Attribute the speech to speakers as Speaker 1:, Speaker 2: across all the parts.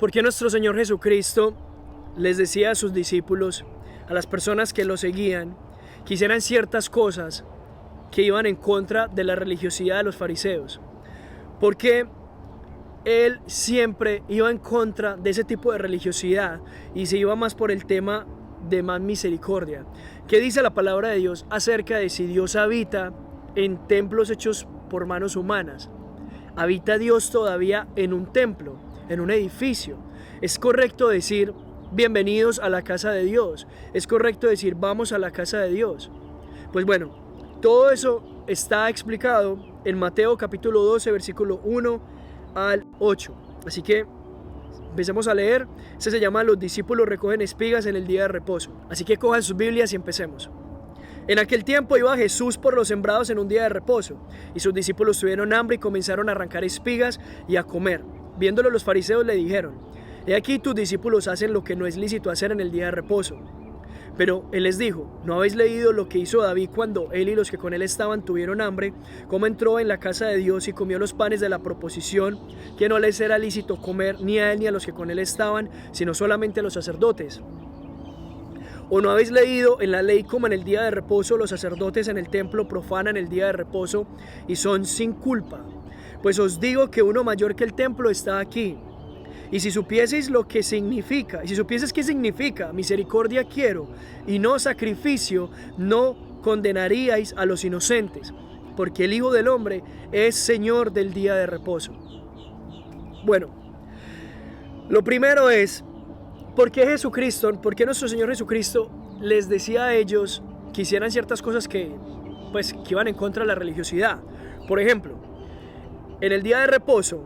Speaker 1: Porque nuestro Señor Jesucristo les decía a sus discípulos, a las personas que lo seguían, que hicieran ciertas cosas que iban en contra de la religiosidad de los fariseos. Porque Él siempre iba en contra de ese tipo de religiosidad y se iba más por el tema de más misericordia. ¿Qué dice la palabra de Dios acerca de si Dios habita en templos hechos por manos humanas? ¿Habita Dios todavía en un templo, en un edificio? Es correcto decir bienvenidos a la casa de Dios. Es correcto decir vamos a la casa de Dios. Pues bueno, todo eso está explicado en Mateo capítulo 12, versículo 1 al 8. Así que empecemos a leer. Se llama Los discípulos recogen espigas en el día de reposo. Así que cojan sus Biblias y empecemos. En aquel tiempo iba Jesús por los sembrados en un día de reposo, y sus discípulos tuvieron hambre y comenzaron a arrancar espigas y a comer. Viéndolo los fariseos le dijeron: he aquí tus discípulos hacen lo que no es lícito hacer en el día de reposo. Pero él les dijo: ¿no habéis leído lo que hizo David cuando él y los que con él estaban tuvieron hambre? Cómo entró en la casa de Dios y comió los panes de la proposición, que no les era lícito comer ni a él ni a los que con él estaban, sino solamente a los sacerdotes. ¿O no habéis leído en la ley como en el día de reposo los sacerdotes en el templo profanan el día de reposo y son sin culpa? Pues os digo que uno mayor que el templo está aquí. Y si supieseis lo que significa, y si supieseis qué significa misericordia quiero y no sacrificio, no condenaríais a los inocentes, porque el Hijo del Hombre es Señor del día de reposo. Bueno, lo primero es, ¿por qué nuestro Señor Jesucristo les decía a ellos que hicieran ciertas cosas que iban en contra de la religiosidad? Por ejemplo, en el día de reposo,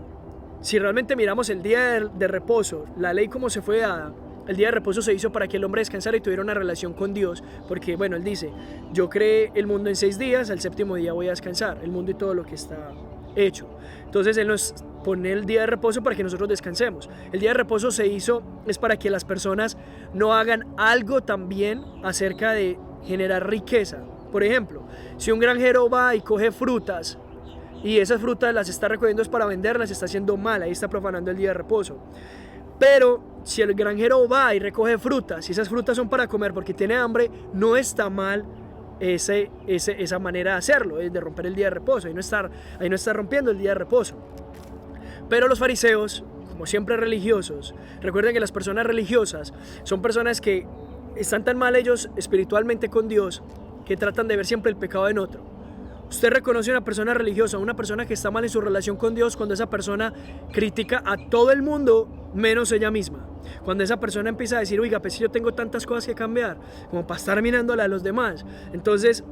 Speaker 1: si realmente miramos el día de reposo, la ley como se fue dada, el día de reposo se hizo para que el hombre descansara y tuviera una relación con Dios, porque bueno, él dice: yo creé el mundo en 6 días, al séptimo día voy a descansar, el mundo y todo lo que está hecho. Entonces él nos pone el día de reposo para que nosotros descansemos. El día de reposo se hizo es para que las personas no hagan algo también acerca de generar riqueza. Por ejemplo, si un granjero va y coge frutas y esas frutas las está recogiendo es para venderlas, está haciendo mal, ahí está profanando el día de reposo. Pero si el granjero va y recoge frutas y esas frutas son para comer porque tiene hambre, no está mal esa manera de hacerlo, es de romper el día de reposo. Ahí no está rompiendo el día de reposo. Pero los fariseos, como siempre religiosos, recuerden que las personas religiosas son personas que están tan mal ellos espiritualmente con Dios que tratan de ver siempre el pecado en otro. Usted reconoce a una persona religiosa, una persona que está mal en su relación con Dios, cuando esa persona critica a todo el mundo menos ella misma. Cuando esa persona empieza a decir: oiga, pues yo tengo tantas cosas que cambiar, como para estar mirándole a los demás. Entonces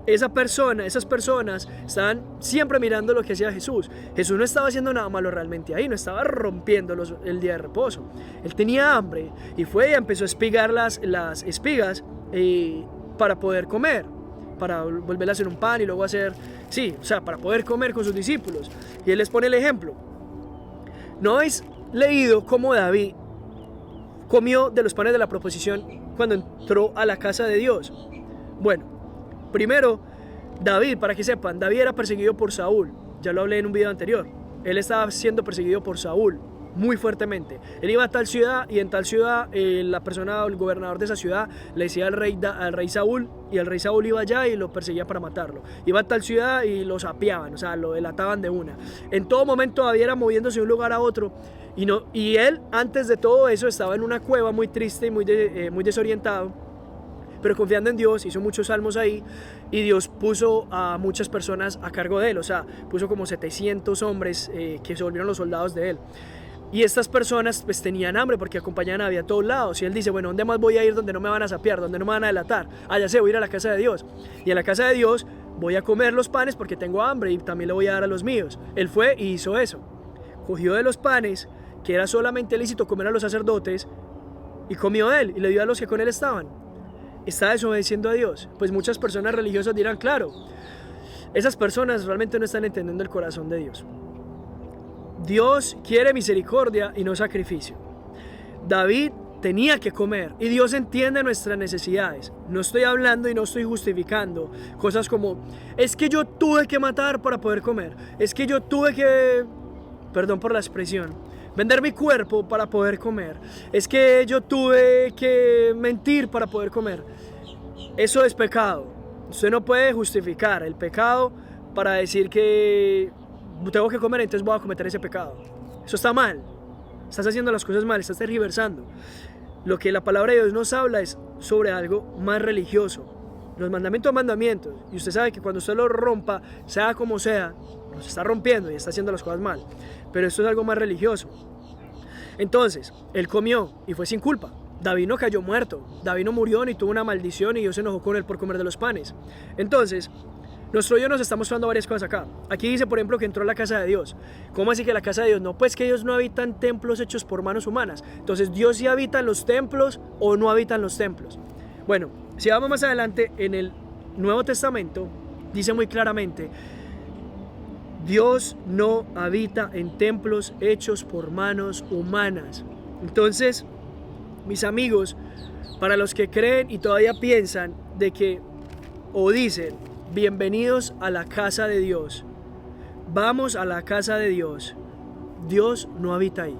Speaker 1: esas personas estaban siempre mirando lo que hacía Jesús. Jesús no estaba haciendo nada malo realmente ahí, no estaba rompiendo el día de reposo. Él tenía hambre y fue y empezó a espigar las espigas para poder comer, para volver a hacer un pan y luego para poder comer con sus discípulos. Y él les pone el ejemplo. ¿No habéis leído cómo David comió de los panes de la proposición cuando entró a la casa de Dios? Bueno, primero, David, para que sepan, David era perseguido por Saúl. Ya lo hablé en un video anterior. Él estaba siendo perseguido por Saúl muy fuertemente. Él iba a tal ciudad y en tal ciudad el gobernador de esa ciudad le decía al rey Saúl, y el rey Saúl iba allá y lo perseguía para matarlo. Iba a tal ciudad y lo sapeaban, o sea, lo delataban de una. En todo momento David era moviéndose de un lugar a otro y él, antes de todo eso, estaba en una cueva muy triste y muy desorientado, pero confiando en Dios. Hizo muchos salmos ahí y Dios puso a muchas personas a cargo de él, o sea, puso como 700 hombres que se volvieron los soldados de él. Y estas personas pues tenían hambre porque acompañaban a David a todos lados. Y él dice: bueno, ¿dónde más voy a ir donde no me van a sapear, donde no me van a delatar? Ya sé, voy a ir a la casa de Dios. Y en la casa de Dios voy a comer los panes porque tengo hambre y también le voy a dar a los míos. Él fue y hizo eso. Cogió de los panes, que era solamente lícito comer a los sacerdotes, y comió él y le dio a los que con él estaban. ¿Está desobedeciendo a Dios? Pues muchas personas religiosas dirán: claro, esas personas realmente no están entendiendo el corazón de Dios. Dios quiere misericordia y no sacrificio. David tenía que comer y Dios entiende nuestras necesidades. No estoy hablando y no estoy justificando cosas como: es que yo tuve que matar para poder comer, es que yo tuve que, perdón por la expresión, vender mi cuerpo para poder comer. Es que yo tuve que mentir para poder comer. Eso es pecado. Usted no puede justificar el pecado para decir que tengo que comer, entonces voy a cometer ese pecado. Eso está mal. Estás haciendo las cosas mal, estás tergiversando. Lo que la palabra de Dios nos habla es sobre algo más religioso. Los mandamientos son mandamientos. Y usted sabe que cuando usted los rompa, sea como sea, los está rompiendo y está haciendo las cosas mal. Pero esto es algo más religioso. Entonces, él comió y fue sin culpa. David no cayó muerto. David no murió ni tuvo una maldición y Dios se enojó con él por comer de los panes. Entonces, nuestro Dios nos está mostrando varias cosas acá. Aquí dice, por ejemplo, que entró a la casa de Dios. ¿Cómo así que la casa de Dios? No, pues que Dios no habita en templos hechos por manos humanas. Entonces, ¿Dios sí habita en los templos o no habita en los templos? Bueno, si vamos más adelante en el Nuevo Testamento, dice muy claramente, Dios no habita en templos hechos por manos humanas. Entonces, mis amigos, para los que creen y todavía piensan de que, o dicen, bienvenidos a la casa de Dios, vamos a la casa de Dios, Dios no habita ahí.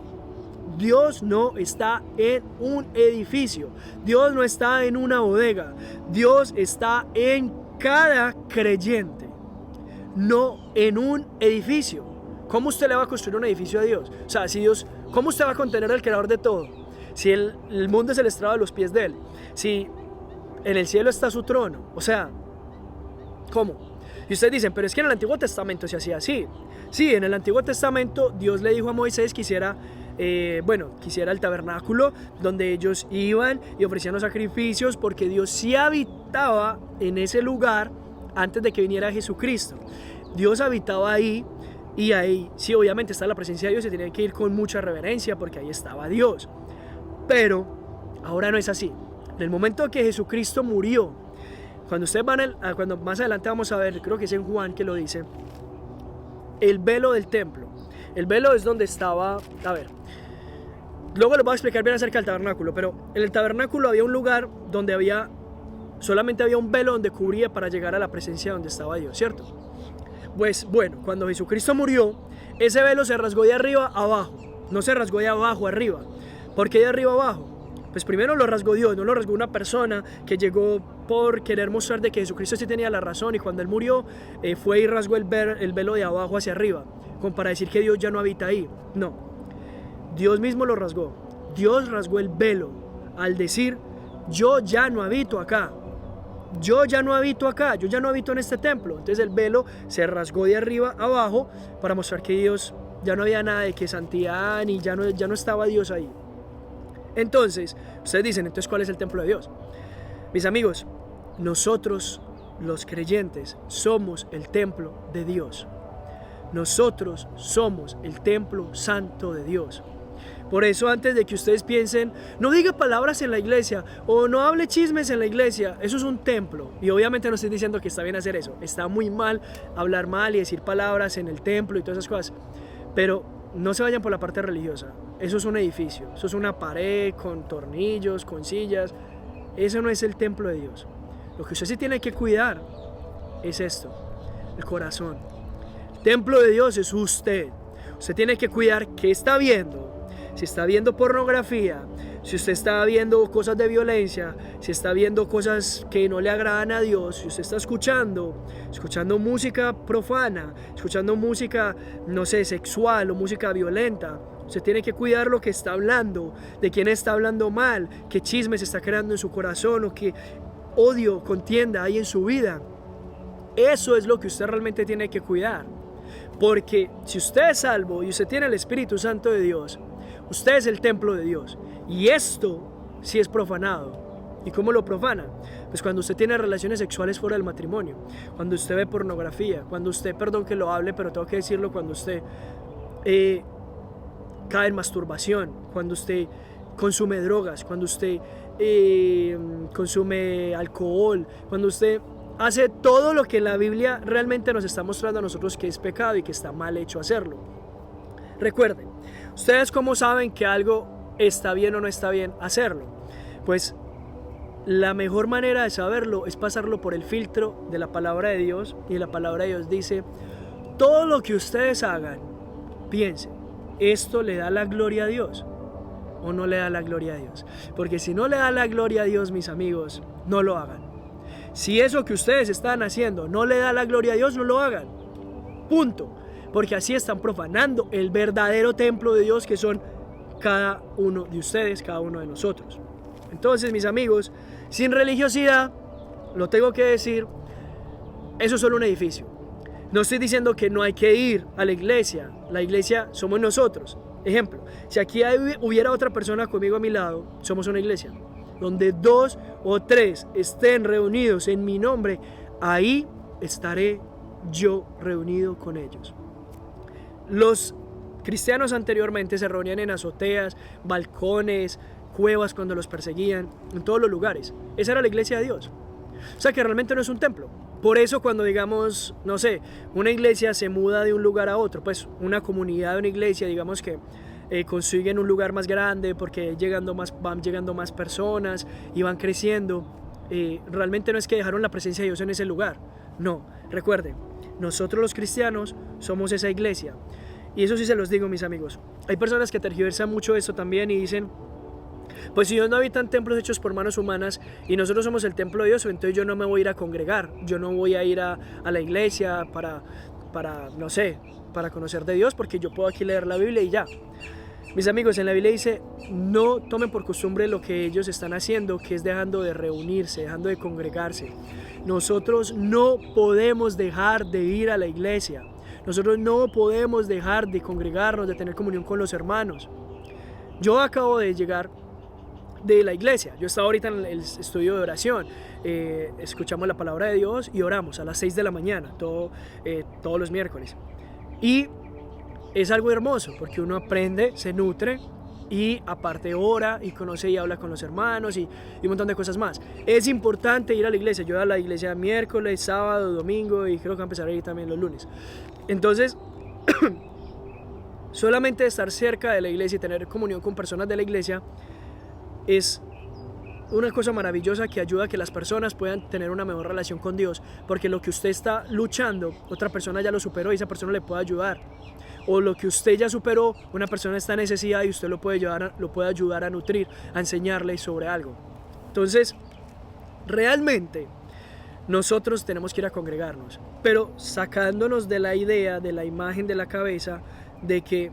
Speaker 1: Dios no está en un edificio, Dios no está en una bodega, Dios está en cada creyente, no en un edificio. ¿Cómo usted le va a construir un edificio a Dios? O sea, si Dios, ¿cómo usted va a contener al creador de todo? Si el mundo es el estrado de los pies de él, si en el cielo está su trono, o sea, ¿cómo? Y ustedes dicen, pero es que en el Antiguo Testamento se hacía así. Sí, en el Antiguo Testamento Dios le dijo a Moisés que hiciera el tabernáculo donde ellos iban y ofrecían los sacrificios, porque Dios sí habitaba en ese lugar antes de que viniera Jesucristo. Dios habitaba ahí, y ahí sí obviamente está la presencia de Dios, se tiene que ir con mucha reverencia porque ahí estaba Dios. Pero ahora no es así. En el momento que Jesucristo murió, cuando ustedes cuando más adelante vamos a ver, creo que es en Juan que lo dice, el velo del templo. El velo es donde estaba, luego les voy a explicar bien acerca del tabernáculo, pero en el tabernáculo había un lugar donde solamente había un velo donde cubría para llegar a la presencia donde estaba Dios, ¿cierto? Pues bueno, cuando Jesucristo murió, ese velo se rasgó de arriba a abajo, no se rasgó de abajo a arriba. ¿Por qué de arriba a abajo? Pues primero lo rasgó Dios, no lo rasgó una persona que llegó por querer mostrar de que Jesucristo sí tenía la razón, y cuando él murió fue y rasgó el velo de abajo hacia arriba, como para decir que Dios ya no habita ahí. No, Dios mismo lo rasgó. Dios rasgó el velo al decir, yo ya no habito acá. Yo ya no habito acá, yo ya no habito en este templo. Entonces el velo se rasgó de arriba a abajo para mostrar que Dios ya no había nada de que santidad, ni ya no estaba Dios ahí. Entonces, ustedes dicen, entonces, ¿cuál es el templo de Dios? Mis amigos, nosotros, los creyentes, somos el templo de Dios. Nosotros somos el templo santo de Dios. Por eso, antes de que ustedes piensen, no diga palabras en la iglesia o no hable chismes en la iglesia, eso es un templo. Y obviamente no estoy diciendo que está bien hacer eso. Está muy mal hablar mal y decir palabras en el templo y todas esas cosas. Pero no se vayan por la parte religiosa. Eso es un edificio, eso es una pared con tornillos, con sillas. Eso no es el templo de Dios. Lo que usted sí tiene que cuidar es esto, el corazón. El templo de Dios es usted. Usted tiene que cuidar qué está viendo. Si está viendo pornografía, si usted está viendo cosas de violencia, si está viendo cosas que no le agradan a Dios, si usted está escuchando música profana, escuchando música, no sé, sexual o música violenta, usted tiene que cuidar lo que está hablando, de quién está hablando mal, qué chisme se está creando en su corazón o qué odio, contienda hay en su vida. Eso es lo que usted realmente tiene que cuidar. Porque si usted es salvo y usted tiene el Espíritu Santo de Dios, usted es el templo de Dios. Y esto sí es profanado. ¿Y cómo lo profana? Pues cuando usted tiene relaciones sexuales fuera del matrimonio, cuando usted ve pornografía, cuando usted, perdón que lo hable, pero tengo que decirlo, cuando usted cae en masturbación, cuando usted consume drogas, cuando usted consume alcohol, cuando usted hace todo lo que la Biblia realmente nos está mostrando a nosotros que es pecado y que está mal hecho hacerlo. Recuerden, ¿ustedes cómo saben que algo está bien o no está bien hacerlo? Pues la mejor manera de saberlo es pasarlo por el filtro de la palabra de Dios, y la palabra de Dios dice, todo lo que ustedes hagan, piensen, ¿esto le da la gloria a Dios o no le da la gloria a Dios? Porque si no le da la gloria a Dios, mis amigos, no lo hagan. Si eso que ustedes están haciendo no le da la gloria a Dios, no lo hagan. Punto. Porque así están profanando el verdadero templo de Dios, que son cada uno de ustedes, cada uno de nosotros. Entonces, mis amigos, sin religiosidad, lo tengo que decir, eso es solo un edificio. No estoy diciendo que no hay que ir a la iglesia somos nosotros. Ejemplo, si aquí hubiera otra persona conmigo a mi lado, somos una iglesia. Donde 2 o 3 estén reunidos en mi nombre, ahí estaré yo reunido con ellos. Los cristianos anteriormente se reunían en azoteas, balcones, cuevas cuando los perseguían, en todos los lugares. Esa era la iglesia de Dios. O sea que realmente no es un templo. Por eso cuando digamos, no sé, una iglesia se muda de un lugar a otro, pues una comunidad de una iglesia, digamos que consiguen un lugar más grande porque van llegando más personas y van creciendo, realmente no es que dejaron la presencia de Dios en ese lugar. No, recuerden, nosotros los cristianos somos esa iglesia. Y eso sí se los digo, mis amigos. Hay personas que tergiversan mucho esto también y dicen, pues si Dios no habita en templos hechos por manos humanas y nosotros somos el templo de Dios, entonces yo no me voy a ir a congregar, yo no voy a ir a la iglesia para no sé, para conocer de Dios, porque yo puedo aquí leer la Biblia y ya. Mis amigos, en la Biblia dice, no tomen por costumbre lo que ellos están haciendo, que es dejando de reunirse, dejando de congregarse. Nosotros no podemos dejar de ir a la iglesia. Nosotros no podemos dejar de congregarnos, de tener comunión con los hermanos. Yo acabo de llegar de la iglesia. Yo estaba ahorita en el estudio de oración. Escuchamos la palabra de Dios y oramos a las 6 de la mañana, todos los miércoles. Y es algo hermoso porque uno aprende, se nutre y aparte ora y conoce y habla con los hermanos y un montón de cosas más. Es importante ir a la iglesia. Yo voy a la iglesia miércoles, sábado, domingo y creo que voy a empezar a ir también los lunes. Entonces, solamente estar cerca de la iglesia y tener comunión con personas de la iglesia es una cosa maravillosa que ayuda a que las personas puedan tener una mejor relación con Dios, porque lo que usted está luchando, otra persona ya lo superó y esa persona le puede ayudar. O lo que usted ya superó, una persona está en necesidad y usted lo puede ayudar a nutrir, a enseñarle sobre algo. Entonces, realmente, nosotros tenemos que ir a congregarnos, pero sacándonos de la idea, de la imagen de la cabeza, de que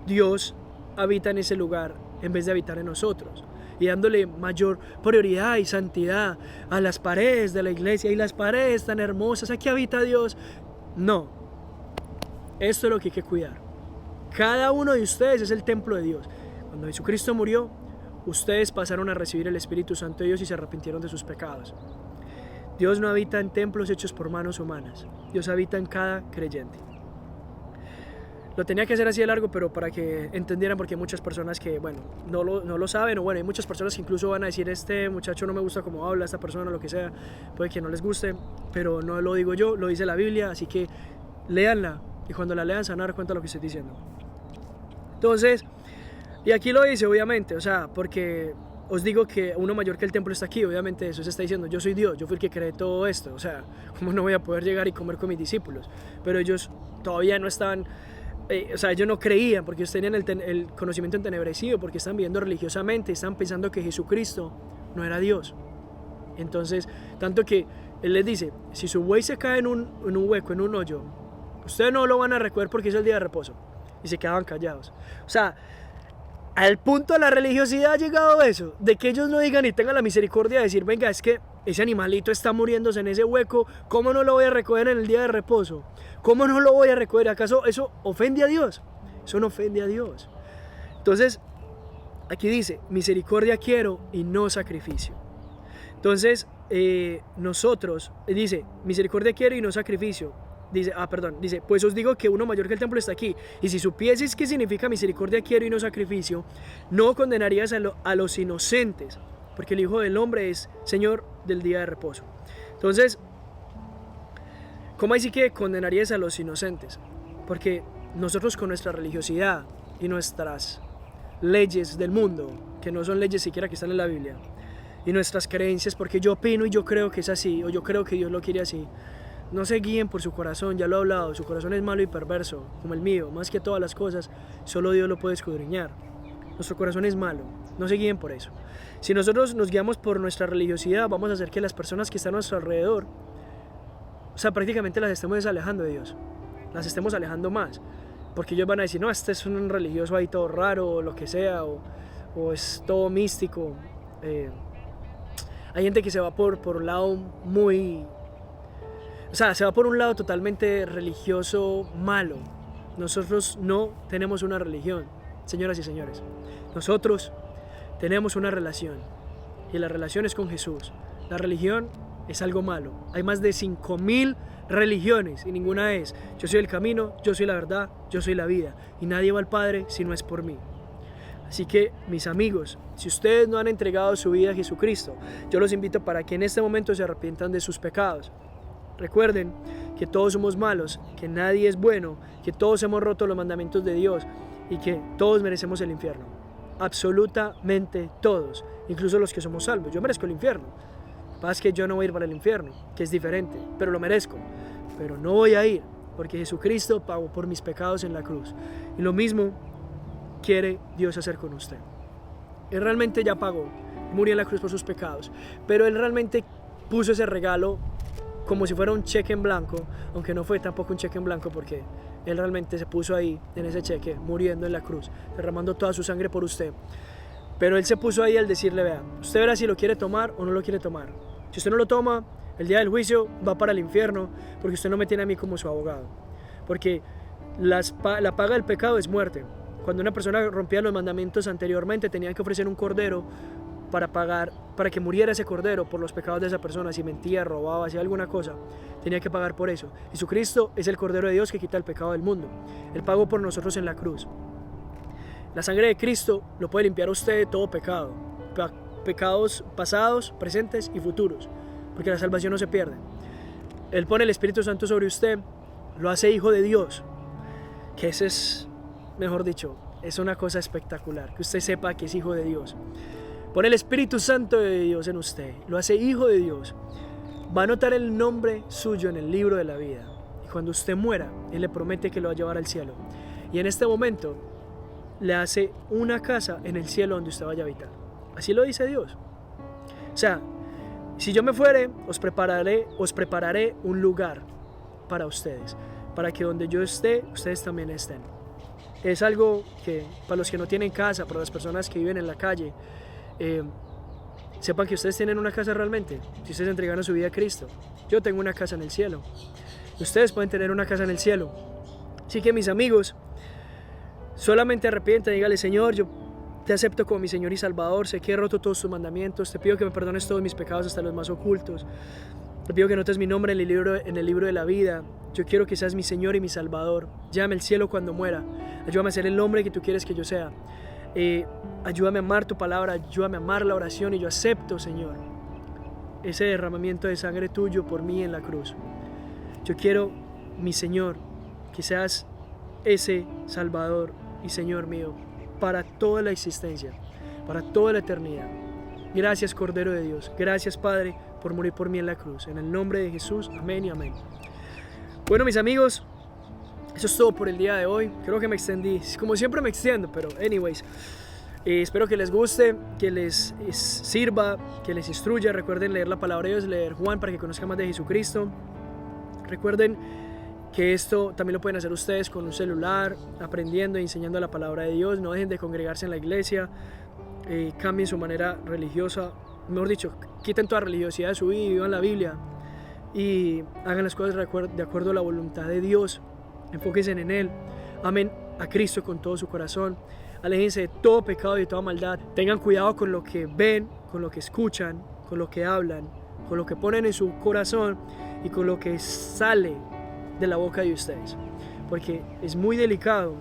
Speaker 1: Dios habita en ese lugar en vez de habitar en nosotros, y dándole mayor prioridad y santidad a las paredes de la iglesia, y las paredes tan hermosas, aquí habita Dios. No. Esto es lo que hay que cuidar. Cada uno de ustedes es el templo de Dios. Cuando Jesucristo murió, ustedes pasaron a recibir el Espíritu Santo de Dios y se arrepintieron de sus pecados. Dios no habita en templos hechos por manos humanas. Dios habita en cada creyente. Lo tenía que hacer así de largo, pero para que entendieran, porque hay muchas personas que, bueno, no lo saben, o bueno, hay muchas personas que incluso van a decir, este muchacho no me gusta cómo habla, esta persona, lo que sea, puede que no les guste, pero no lo digo yo, lo dice la Biblia, así que léanla. Y cuando la lean se van a dar cuenta de lo que estoy diciendo. Entonces, y aquí lo dice obviamente, o sea, porque os digo que uno mayor que el templo está aquí, obviamente eso se está diciendo, yo soy Dios, yo fui el que creé todo esto, o sea, ¿cómo no voy a poder llegar y comer con mis discípulos? Pero ellos todavía no estaban, o sea, ellos no creían porque ellos tenían el conocimiento entenebrecido, porque están viviendo religiosamente, están pensando que Jesucristo no era Dios. Entonces, tanto que Él les dice, si su buey se cae en un hueco, en un hoyo, ustedes no lo van a recoger porque es el día de reposo. Y se quedaban callados. O sea, al punto de la religiosidad ha llegado eso, de que ellos no digan y tengan la misericordia de decir, venga, es que ese animalito está muriéndose en ese hueco, ¿cómo no lo voy a recoger en el día de reposo? ¿Cómo no lo voy a recoger? ¿Acaso eso ofende a Dios? Eso no ofende a Dios. Entonces, aquí dice, misericordia quiero y no sacrificio. Entonces, nosotros, dice, misericordia quiero y no sacrificio. Dice, pues os digo que uno mayor que el templo está aquí. Y si supieseis qué significa misericordia quiero y no sacrificio, no condenarías a los inocentes, porque el Hijo del Hombre es Señor del día de reposo. Entonces, ¿cómo así que condenarías a los inocentes? Porque nosotros con nuestra religiosidad y nuestras leyes del mundo, que no son leyes siquiera que están en la Biblia, y nuestras creencias, porque yo opino y yo creo que es así, o yo creo que Dios lo quiere así, No se guíen por su corazón, ya lo he hablado, su corazón es malo y perverso, como el mío, más que todas las cosas, solo Dios lo puede escudriñar. Nuestro corazón es malo, no se guíen por eso. Si nosotros nos guiamos por nuestra religiosidad, vamos a hacer que las personas que están a nuestro alrededor, o sea, prácticamente las estemos alejando de Dios, las estemos alejando más, porque ellos van a decir, no, este es un religioso ahí todo raro, o lo que sea, o es todo místico. Hay gente que se va por un lado muy... O sea, se va por un lado totalmente religioso malo. Nosotros no tenemos una religión, señoras y señores. Nosotros tenemos una relación. Y la relación es con Jesús. La religión es algo malo. Hay más de 5000 religiones y ninguna es: yo soy el camino, yo soy la verdad, yo soy la vida. Y nadie va al Padre si no es por mí. Así que, mis amigos, si ustedes no han entregado su vida a Jesucristo, yo los invito para que en este momento se arrepientan de sus pecados. Recuerden que todos somos malos, que nadie es bueno, que todos hemos roto los mandamientos de Dios y que todos merecemos el infierno. Absolutamente todos, incluso los que somos salvos. Yo merezco el infierno. Lo que pasa es que yo no voy a ir para el infierno, que es diferente, pero lo merezco. Pero no voy a ir porque Jesucristo pagó por mis pecados en la cruz. Y lo mismo quiere Dios hacer con usted. Él realmente ya pagó, murió en la cruz por sus pecados, pero Él realmente puso ese regalo como si fuera un cheque en blanco, aunque no fue tampoco un cheque en blanco, porque Él realmente se puso ahí en ese cheque, muriendo en la cruz, derramando toda su sangre por usted. Pero Él se puso ahí al decirle: vea, usted verá si lo quiere tomar o no lo quiere tomar. Si usted no lo toma, el día del juicio va para el infierno, porque usted no me tiene a mí como su abogado. Porque la paga del pecado es muerte. Cuando una persona rompía los mandamientos anteriormente, tenían que ofrecer un cordero para que muriera ese cordero por los pecados de esa persona. Si mentía, robaba, hacía alguna cosa, tenía que pagar por eso. Jesucristo es el Cordero de Dios que quita el pecado del mundo. Él pagó por nosotros en la cruz. La sangre de Cristo lo puede limpiar a usted de todo pecado, pecados pasados, presentes y futuros, porque la salvación no se pierde. Él pone el Espíritu Santo sobre usted, lo hace hijo de Dios, que ese es, mejor dicho, es una cosa espectacular, que usted sepa que es hijo de Dios. Pone el Espíritu Santo de Dios en usted, lo hace hijo de Dios. Va a anotar el nombre suyo en el libro de la vida. Y cuando usted muera, Él le promete que lo va a llevar al cielo. Y en este momento, le hace una casa en el cielo donde usted vaya a habitar. Así lo dice Dios. O sea, si yo me fuere, os prepararé un lugar para ustedes, para que donde yo esté, ustedes también estén. Es algo que, para los que no tienen casa, para las personas que viven en la calle, sepan que ustedes tienen una casa realmente, si ustedes entregaron su vida a Cristo. Yo tengo una casa en el cielo. Ustedes pueden tener una casa en el cielo. Así que, mis amigos, solamente arrepientan y dígale: Señor, yo te acepto como mi Señor y Salvador. Sé que he roto todos tus mandamientos. Te pido que me perdones todos mis pecados, hasta los más ocultos. Te pido que notes mi nombre en el libro de la vida. Yo quiero que seas mi Señor y mi Salvador. Llévame al cielo cuando muera. Ayúdame a ser el hombre que tú quieres que yo sea. Ayúdame a amar tu palabra, ayúdame a amar la oración. Y yo acepto, Señor, ese derramamiento de sangre tuyo por mí en la cruz. Yo quiero, mi Señor, que seas ese Salvador y Señor mío para toda la existencia, para toda la eternidad. Gracias, Cordero de Dios. Gracias, Padre, por morir por mí en la cruz. En el nombre de Jesús, amén y amén. Bueno, mis amigos, eso es todo por el día de hoy. Creo que me extendí, como siempre me extiendo, pero anyways, espero que les guste, que les sirva, que les instruya. Recuerden leer la palabra de Dios, leer Juan para que conozcan más de Jesucristo. Recuerden que esto también lo pueden hacer ustedes con un celular, aprendiendo e enseñando la palabra de Dios. No dejen de congregarse en la iglesia, cambien su manera religiosa, mejor dicho, quiten toda religiosidad de su vida y vivan la Biblia y hagan las cosas de acuerdo a la voluntad de Dios. Enfóquense en Él, amen a Cristo con todo su corazón, aléjense de todo pecado y de toda maldad. Tengan cuidado con lo que ven, con lo que escuchan, con lo que hablan, con lo que ponen en su corazón y con lo que sale de la boca de ustedes, porque es muy delicado,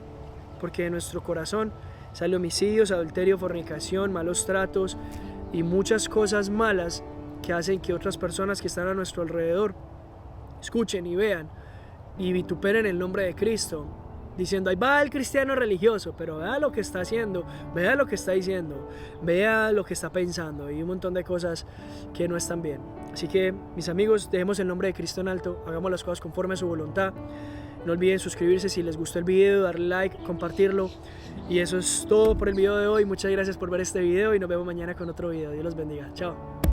Speaker 1: porque de nuestro corazón sale homicidios, adulterio, fornicación, malos tratos y muchas cosas malas que hacen que otras personas que están a nuestro alrededor escuchen y vean y vituperen el nombre de Cristo diciendo, ahí va el cristiano religioso, pero vea lo que está haciendo, vea lo que está diciendo, vea lo que está pensando y un montón de cosas que no están bien. Así que, mis amigos, dejemos el nombre de Cristo en alto, hagamos las cosas conforme a su voluntad. No olviden suscribirse si les gustó el video, darle like, compartirlo. Y eso es todo por el video de hoy. Muchas gracias por ver este video y nos vemos mañana con otro video. Dios los bendiga. Chao.